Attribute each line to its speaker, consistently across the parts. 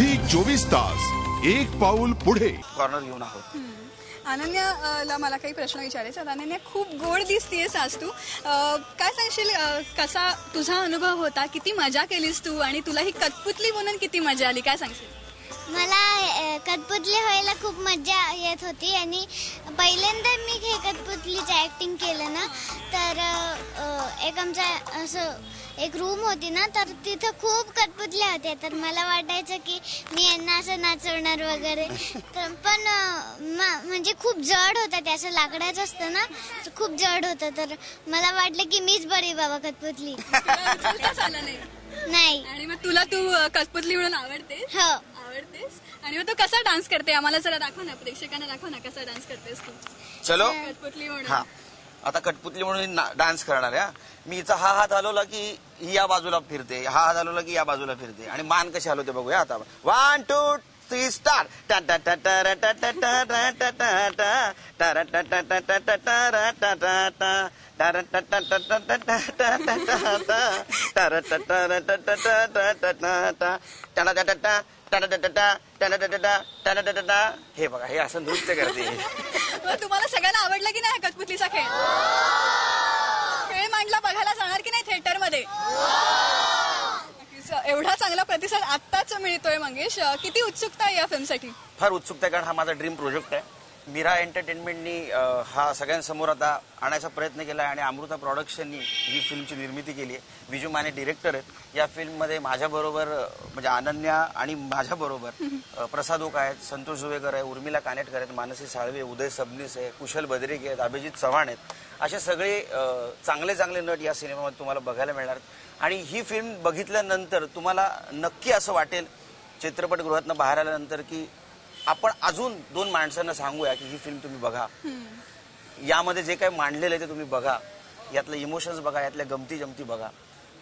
Speaker 1: Zee 24 तास एक पाऊल पुढे.
Speaker 2: कॉर्नर घेऊन आहोत.
Speaker 3: अनन्याला मला काही प्रश्न विचारायचे. अनन्या, खूप गोड दिसतेस आज तू. काय सांगशील, कसा तुझा अनुभव होता? किती मजा केलीस तू आणि तुला ही कठपुतली बनून किती मजा आली? काय सांगशील?
Speaker 4: मला कठपुतली व्हायला खूप मजा येत होती आणि पहिल्यांदा मी हे कठपुतलीचं ॲक्टिंग केलं ना, तर एक आमचा असं एक रूम होती ना, तर तिथं खूप कठपुतल्या होत्या. तर मला वाटायचं की मी यांना असं नाचवणार वगैरे. तर पण म्हणजे खूप जड होतं, ते असं लाकडाचं असतं ना, खूप जड होतं. तर मला वाटलं की मीच बरी बाबा कठपुतली. नाही.
Speaker 3: आणि मग तुला तू कठपुतली म्हणून आवडते?
Speaker 4: हो,
Speaker 3: आवडतेस. आणि मग तू कसा डान्स करते? आम्हाला जरा दाखव ना, प्रेक्षकांना दाखव ना कसा डान्स करतेस तू
Speaker 2: चलो.
Speaker 3: कठपुतली म्हणून.
Speaker 2: हा, आता कठपुतली म्हणून डान्स करणार आहे. मी हिचा हा हात हलवला की ही या बाजूला फिरते, हा हात हलवला की या बाजूला फिरते आणि मान कशी हलवते बघूया. आता 1 2 3 स्टार्ट. हे बघा, हे असं नृत्य करते.
Speaker 3: तुम्हाला सगळ्यांना आवडला की नाही कठपुतलीचा खेळ? खेळ मांडला बघायला जाणार की नाही थिएटर मध्ये? एवढा चांगला प्रतिसाद आत्ताच मिळतोय. मंगेश, किती उत्सुकता आहे या फिल्मसाठी?
Speaker 2: फार उत्सुकता आहे, कारण हा माझा ड्रीम प्रोजेक्ट आहे. मीरा एंटरटेनमेंटनी हा सगळ्यांसमोर आता आणायचा प्रयत्न केला आहे आणि अमृता प्रोडक्शननी ही फिल्मची निर्मिती केली आहे. विजू माने डिरेक्टर आहेत. या फिल्ममध्ये माझ्याबरोबर म्हणजे अनन्या आणि माझ्याबरोबर प्रसाद ओक आहेत, संतोष जुवेकर आहे, उर्मिला कानेटकर आहेत, मानसी साळवे, उदय सबनीस आहे, कुशल बद्रिके आहेत, अभिजित चव्हाण आहेत. असे सगळे चांगले चांगले नट या सिनेमामध्ये तुम्हाला बघायला मिळणार. आणि ही फिल्म बघितल्यानंतर तुम्हाला नक्की असं वाटेल चित्रपटगृहातनं बाहेर आल्यानंतर की आपण अजून 2 माणसांना सांगूया की ही फिल्म तुम्ही बघा. यामध्ये जे काही मांडलेलं आहे ते तुम्ही बघा, यातले इमोशन्स बघा, यातल्या गमती जमती बघा.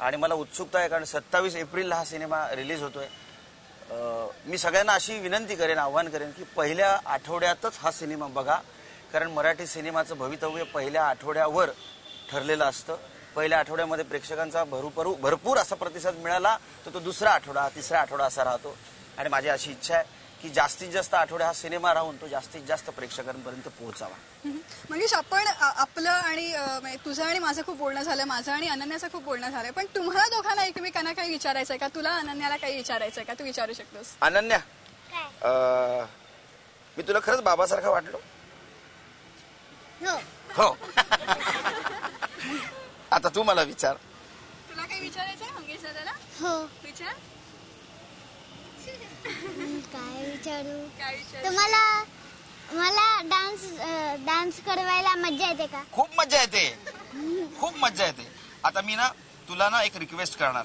Speaker 2: आणि मला उत्सुकता आहे, कारण 27 एप्रिलला हा सिनेमा रिलीज होतोय. मी सगळ्यांना अशी विनंती करेन, आव्हान करेन की पहिल्या आठवड्यातच हा सिनेमा बघा, कारण मराठी सिनेमाचं भवितव्य पहिल्या आठवड्यावर ठरलेलं असतं. पहिल्या आठवड्यामध्ये प्रेक्षकांचा भरपूर असा प्रतिसाद मिळाला तर तो दुसरा आठवडा, तिसरा आठवडा असा राहतो. आणि माझी अशी इच्छा आहे की जास्तीत जास्त आठवडे हा सिनेमा राहून तो जास्तीत जास्त प्रेक्षकांपर्यंत पोहोचावा.
Speaker 3: म्हणजे आपण आपलं आणि तुझं आणि माझं खूप बोलणं झालं, माझं आणि अनन्याचं खूप बोलणं झालं, पण तुम्हाला दोघांना एकमेकांना काही विचारायचंय का? तुला अनन्याला काही विचारायचंय का? तू विचारू शकतोस.
Speaker 2: अनन्या, मी तुला खरंच बाबासारखा वाटलो? हो. आता तू मला विचार.
Speaker 3: तुला काही विचारायचंय मंगेश दादाला?
Speaker 4: हो.
Speaker 3: विचार.
Speaker 4: काय विचारू?
Speaker 3: काय विचार?
Speaker 4: तुम्हाला मला डान्स करवायला मजा येते का?
Speaker 2: खूप मजा येते, खूप मजा येते. आता मी ना तुला ना एक रिक्वेस्ट करणार.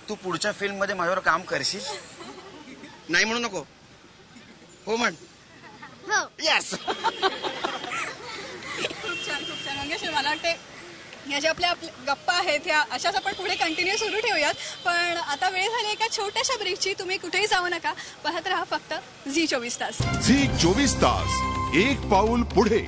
Speaker 2: तू पुढच्या फिल्म मध्ये माझ्यावर काम करशील? नाही म्हणू नको, हो म्हण.
Speaker 4: हो.
Speaker 2: यस.
Speaker 3: खूप छान, खूप छान. मंगेश, मला वाटते या ज्या आपल्या गप्पा आहेत ह्या अशाच आपण पुढे कंटिन्यू सुरू ठेवूयात. पण आता वेळ झाली एका छोट्याशा ब्रेकची. तुम्ही कुठेही जाऊ नका, पाहत राहा फक्त झी 24 तास.
Speaker 1: झी 24 तास एक पाऊल पुढे.